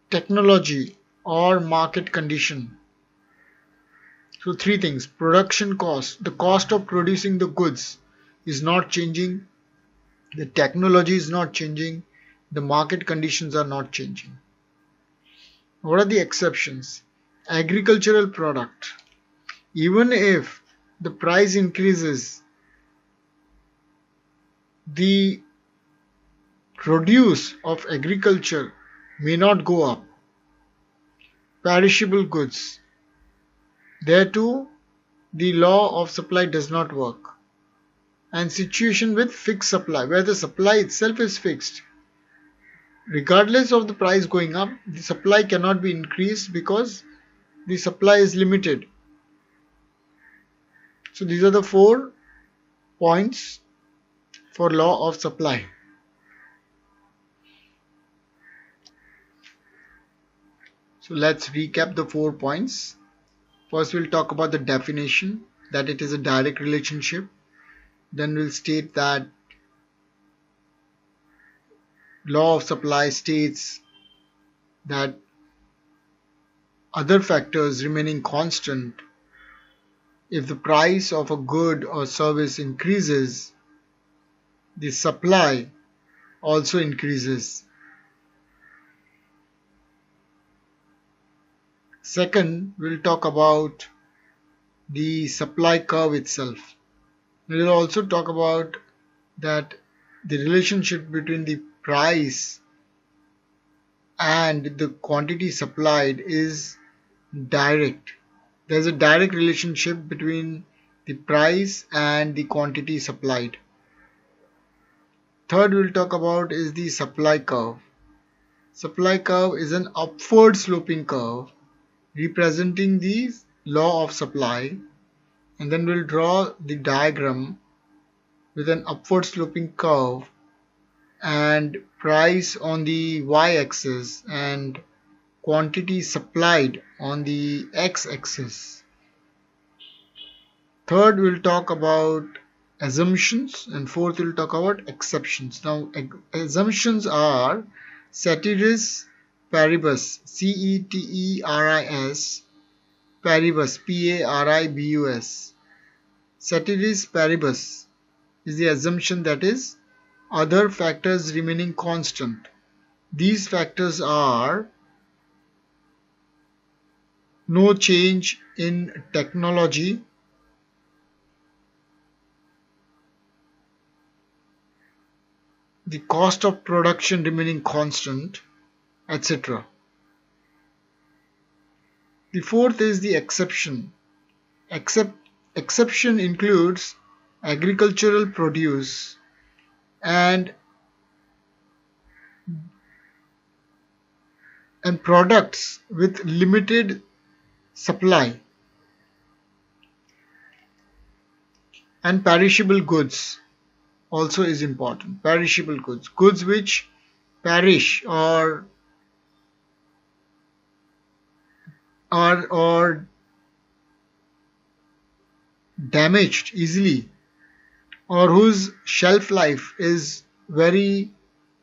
technology, or market condition. So three things: production cost, the cost of producing the goods is not changing, the technology is not changing, the market conditions are not changing. What are the exceptions? Agricultural product. Even if the price increases, the produce of agriculture may not go up. Perishable goods. There too, the law of supply does not work. And situation with fixed supply, where the supply itself is fixed. Regardless of the price going up, the supply cannot be increased because the supply is limited. So these are the 4 points for law of supply. So let's recap the 4 points. First we'll talk about the definition, that it is a direct relationship. Then we'll state that law of supply states that other factors remaining constant, if the price of a good or service increases, the supply also increases. Second, we'll talk about the supply curve itself. We'll also talk about that the relationship between the price and the quantity supplied is direct. There's a direct relationship between the price and the quantity supplied. Third we'll talk about is the supply curve. Supply curve is an upward sloping curve representing the law of supply, and then we'll draw the diagram with an upward sloping curve and price on the y-axis and quantity supplied on the x-axis. Third, we'll talk about assumptions, and fourth, we'll talk about exceptions. Now, assumptions are ceteris paribus, CETERIS, paribus, PARIBUS. Ceteris paribus is the assumption that is other factors remaining constant. These factors are no change in technology, the cost of production remaining constant, etc. The fourth is the exception. Exception includes agricultural produce and products with limited supply and perishable goods also is important. Perishable goods, goods which perish or damaged easily, or whose shelf life is very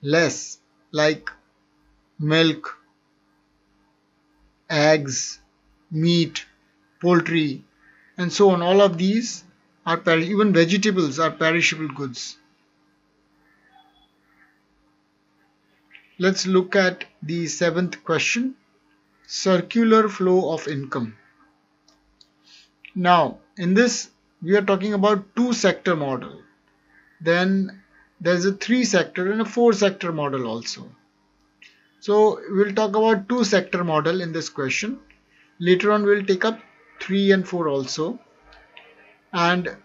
less, like milk, eggs, meat, poultry, and so on. All of these are even vegetables are perishable goods. Let's look at the seventh question, circular flow of income. Now, in this, we are talking about two-sector model. Then there's a three-sector and a four-sector model also. So we'll talk about two-sector model in this question. Later on, we'll take up 3 and 4 also and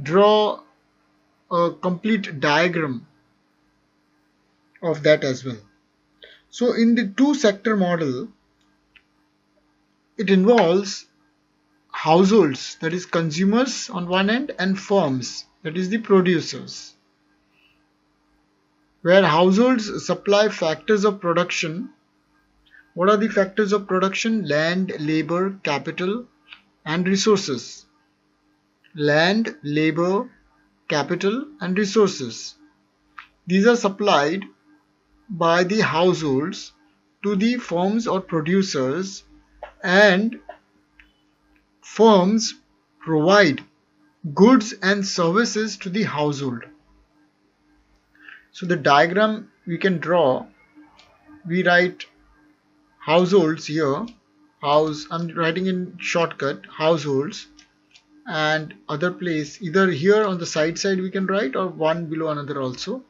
draw a complete diagram of that as well. So in the two-sector model, it involves households, that is consumers on one end, and firms, that is the producers. Where households supply factors of production. What are the factors of production? Land, labor, capital, and resources. Land, labor, capital, and resources. These are supplied by the households to the firms or producers, and firms provide goods and services to the household. So the diagram we can draw, we write households here, I'm writing in shortcut households, and other place, either here on the side we can write, or one below another also.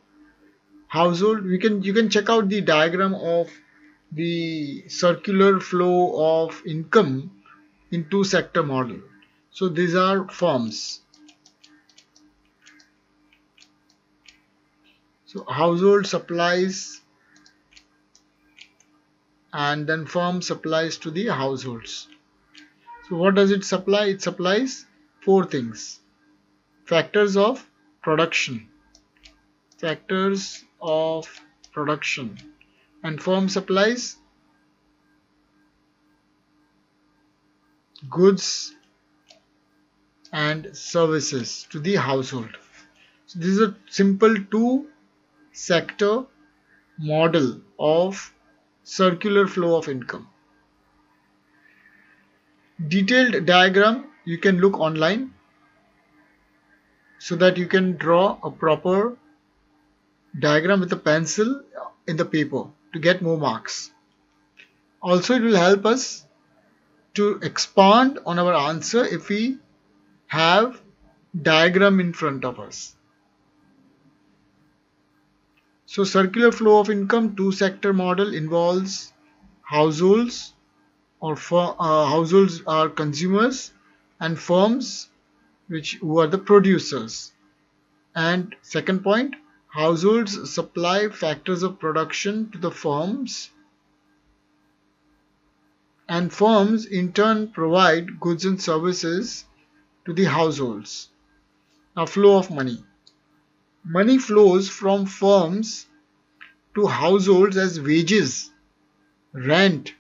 Household, you can check out the diagram of the circular flow of income in two-sector model. So these are firms. So household supplies, and then firm supplies to the households. So what does it supply? It supplies 4 things. Factors of production. Factors of production. And firm supplies goods and services to the household. So this is a simple two-sector model of circular flow of income. Detailed diagram you can look online so that you can draw a proper diagram with a pencil in the paper to get more marks. Also, it will help us to expand on our answer if we have diagram in front of us. So circular flow of income two-sector model involves households, or households are consumers, and firms who are the producers. And second point, households supply factors of production to the firms, and firms in turn provide goods and services to the households. Now, flow of money. Money flows from firms to households as wages, rent,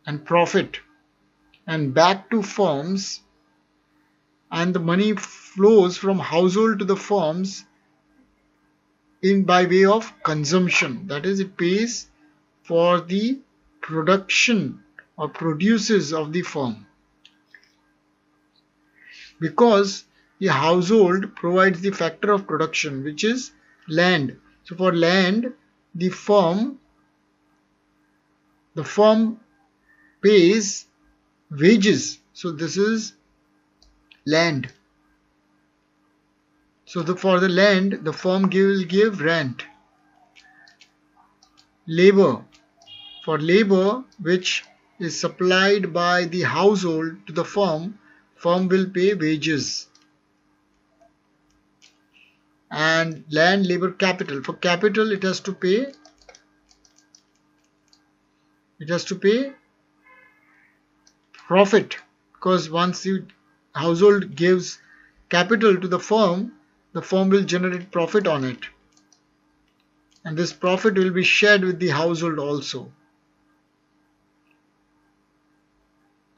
and profit, and back to firms, and the money flows from household to the firms in by way of consumption. That is, it pays for the production or produces of the firm, because the household provides the factor of production, which is land. So for land, the firm pays wages. So this is land. So for the land, the firm will give rent. Labor. For labor which is supplied by the household to the firm will pay wages. And land, labor, capital. For capital, it has to pay profit, because once the household gives capital to the firm will generate profit on it, and this profit will be shared with the household also.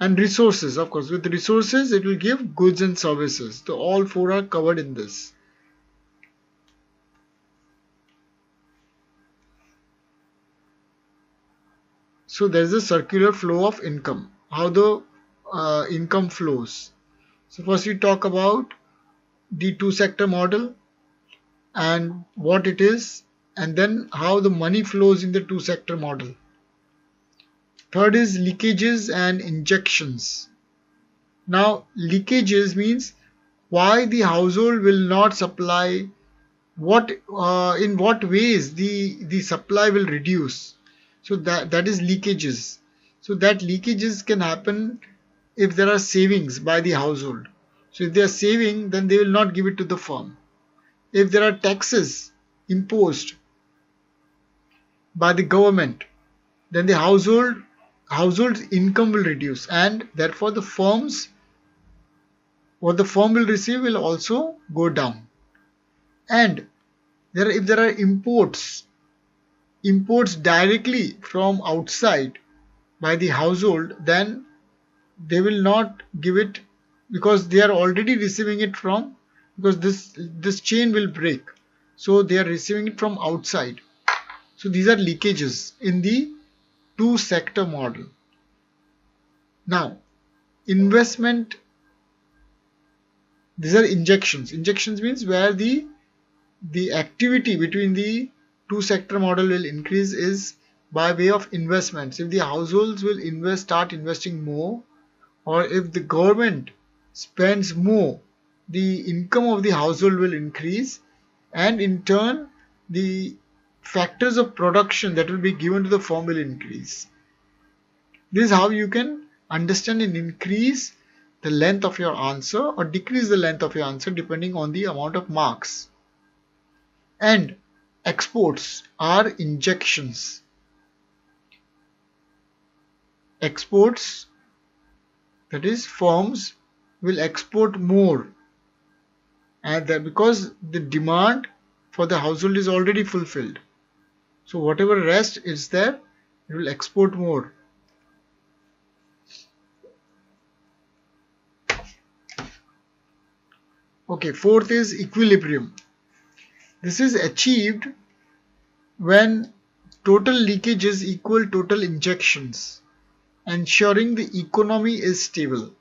And resources, of course, with resources it will give goods and services. So all four are covered in this. So there is a circular flow of income. How the income flows. So first we talk about the two-sector model and what it is, and then how the money flows in the two-sector model. Third is leakages and injections. Now leakages means why the household will not supply, in what ways the supply will reduce. So that is leakages. So that leakages can happen if there are savings by the household. So if they are saving, then they will not give it to the firm. If there are taxes imposed by the government, then the household's income will reduce, and therefore what the firm will receive will also go down. And if there are imports directly from outside by the household, then they will not give it, because they are already receiving it from, because this chain will break. So they are receiving it from outside. So these are leakages in the two-sector model. Now, investment, these are injections. Injections means where the activity between the two-sector model will increase is by way of investments. If the households will start investing more, or if the government spends more, the income of the household will increase, and in turn the factors of production that will be given to the firm will increase. This is how you can understand and increase the length of your answer or decrease the length of your answer depending on the amount of marks. And exports are injections. Exports, that is, firms will export more, and that because the demand for the household is already fulfilled. So whatever rest is there, it will export more. Okay, fourth is equilibrium. This is achieved when total leakage is equal total injections, ensuring the economy is stable.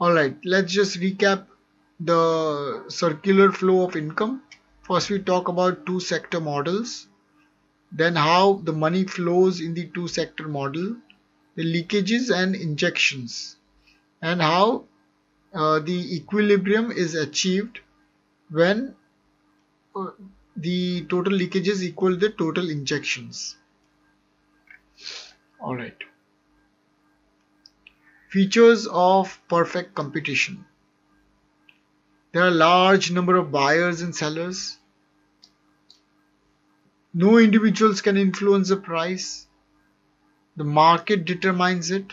Alright, let's just recap the circular flow of income. First we talk about two-sector models, then how the money flows in the two-sector model, the leakages and injections, and how the equilibrium is achieved when the total leakages equal the total injections. Alright. Features of perfect competition. There are a large number of buyers and sellers. No individuals can influence the price. The market determines it.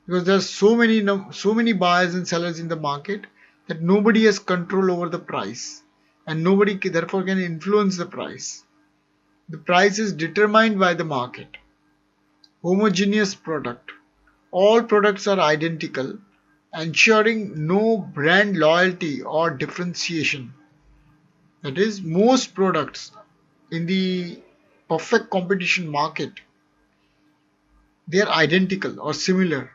because there are so many buyers and sellers in the market that nobody has control over the price, and nobody therefore can influence the price. The price is determined by the market. Homogeneous product. All products are identical, ensuring no brand loyalty or differentiation. That is, most products in the perfect competition market, they are identical or similar,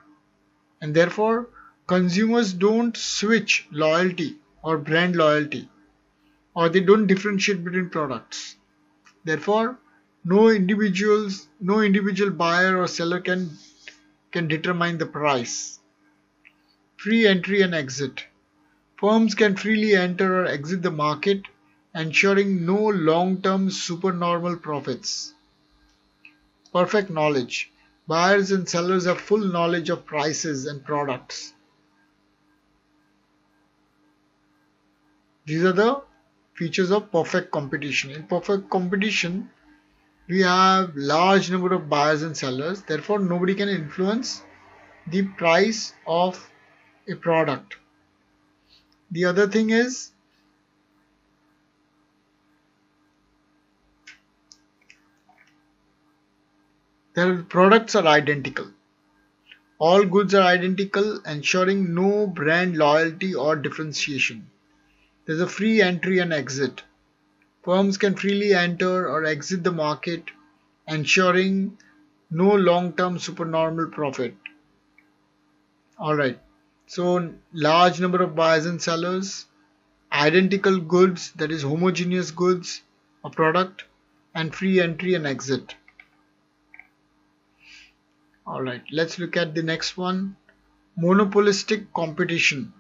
and therefore consumers don't switch loyalty or brand loyalty, or they don't differentiate between products. Therefore, no individual buyer or seller can determine the price. Free entry and exit. Firms can freely enter or exit the market, ensuring no long-term supernormal profits. Perfect knowledge. Buyers and sellers have full knowledge of prices and products. These are the features of perfect competition. In perfect competition, we have large number of buyers and sellers. Therefore, nobody can influence the price of a product. The other thing is their products are identical. All goods are identical, ensuring no brand loyalty or differentiation. There's a free entry and exit. Firms can freely enter or exit the market, ensuring no long-term supernormal profit. Alright, so large number of buyers and sellers, identical goods, that is homogeneous goods, a product, and free entry and exit. Alright, let's look at the next one. Monopolistic competition.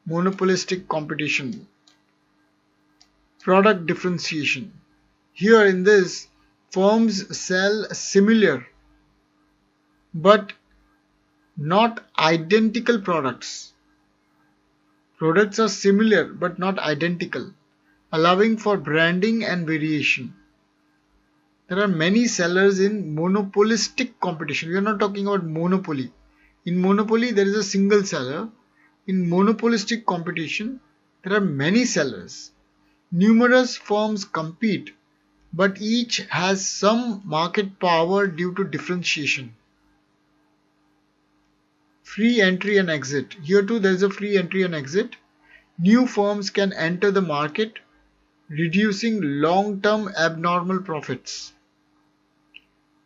Monopolistic competition. Product differentiation. Here in this, firms sell similar but not identical products. Products are similar but not identical, allowing for branding and variation. There are many sellers in monopolistic competition. We are not talking about monopoly. In monopoly, there is a single seller. In monopolistic competition, there are many sellers. Numerous firms compete, but each has some market power due to differentiation. Free entry and exit. Here too there is a free entry and exit. New firms can enter the market, reducing long-term abnormal profits.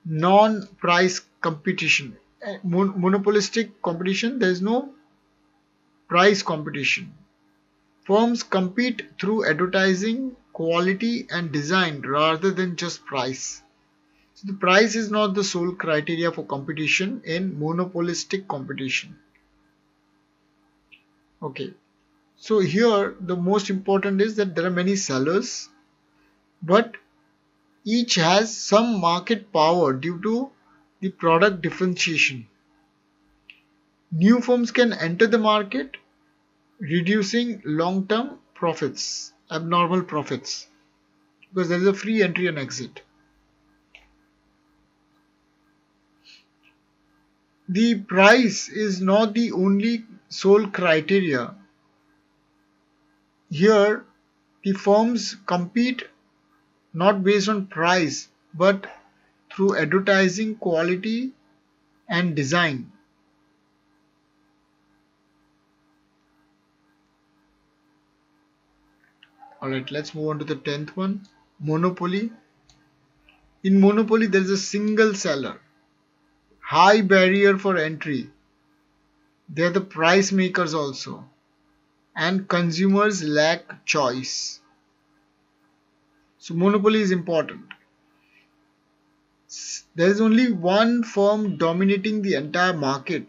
Non-price competition. Monopolistic competition, there is no price competition. Firms compete through advertising, quality and design rather than just price. So the price is not the sole criteria for competition in monopolistic competition. Okay. So here the most important is that there are many sellers, but each has some market power due to the product differentiation. New firms can enter the market, reducing long-term profits, abnormal profits, because there is a free entry and exit. The price is not the only sole criteria. Here, the firms compete not based on price but through advertising, quality and design. Alright, let's move on to the 10th one. Monopoly. In monopoly, there is a single seller. High barrier for entry. They are the price makers also. And consumers lack choice. So monopoly is important. There is only one firm dominating the entire market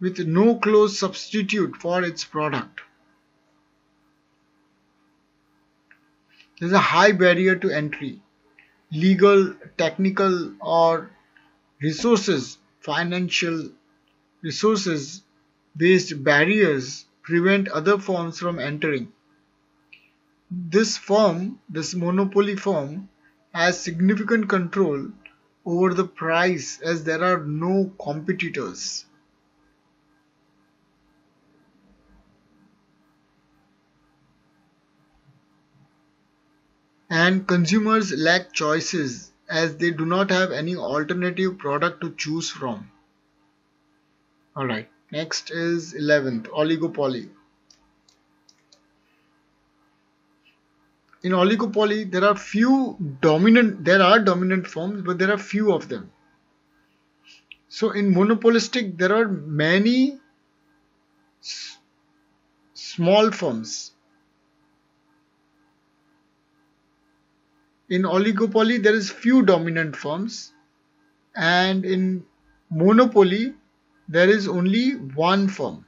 with no close substitute for its product. There is a high barrier to entry. Legal, technical or financial resources based barriers prevent other firms from entering. This monopoly firm, has significant control over the price as there are no competitors. And consumers lack choices as they do not have any alternative product to choose from. Alright, next is 11th, oligopoly. In oligopoly, there are dominant firms, but there are few of them. So in monopolistic, there are many small firms. In oligopoly, there is few dominant firms, and in monopoly, there is only one firm.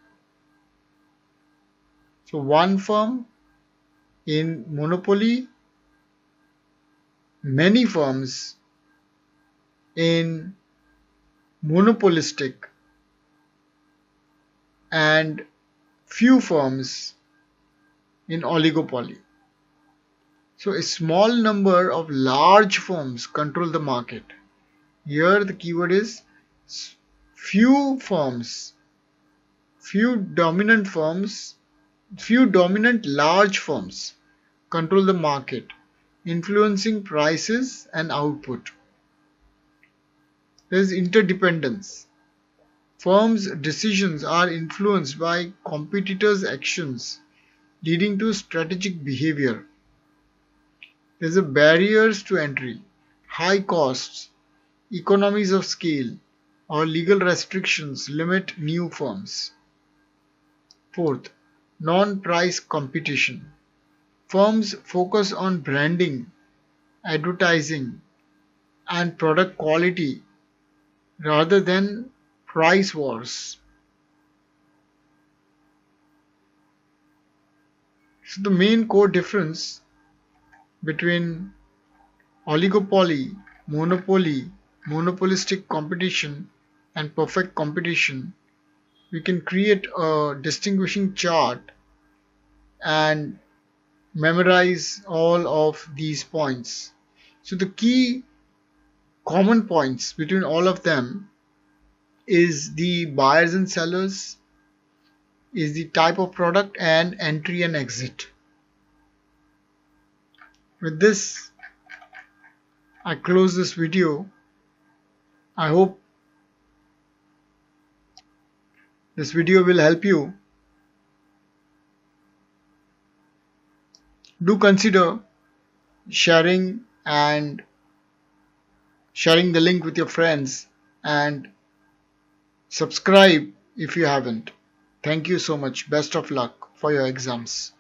So one firm in monopoly, many firms in monopolistic, and few firms in oligopoly. So a small number of large firms control the market. Here the keyword is few firms, few dominant large firms control the market, influencing prices and output. There is interdependence. Firms' decisions are influenced by competitors' actions, leading to strategic behavior. There is a barriers to entry, high costs, economies of scale, or legal restrictions limit new firms. Fourth, non-price competition. Firms focus on branding, advertising, and product quality rather than price wars. So the main core difference between oligopoly, monopoly, monopolistic competition, and perfect competition, we can create a distinguishing chart and memorize all of these points. So the key common points between all of them is the buyers and sellers, is the type of product, and entry and exit. With this, I close this video. I hope this video will help you. Do consider sharing the link with your friends, and subscribe if you haven't. Thank you so much. Best of luck for your exams.